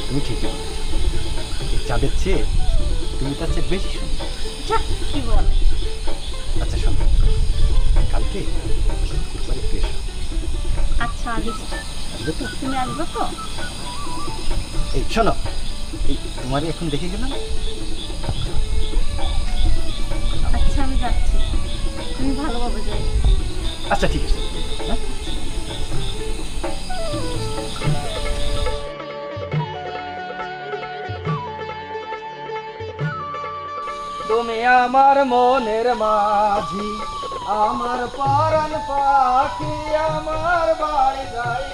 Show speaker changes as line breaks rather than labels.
তুমি ঠিকই বলেছ, এই চাঁদের চেয়ে তুমি তার চেয়ে বেশি সুন্দর।
কি বলে?
আচ্ছা শোনো, কালকে একবার একটু এসো।
আচ্ছা আসবে।
আসবে তো?
তুমি আসবে তো?
এই শোনো, এই তোমারই এখন দেখে গেলাম।
আচ্ছা আমি যাচ্ছি, তুমি ভালোভাবে যাই।
আচ্ছা ঠিক আছে, হ্যাঁ। তুমি আমার মনের মাঝি, আমার পরাণ পাখি, আমার বাড়ি যাই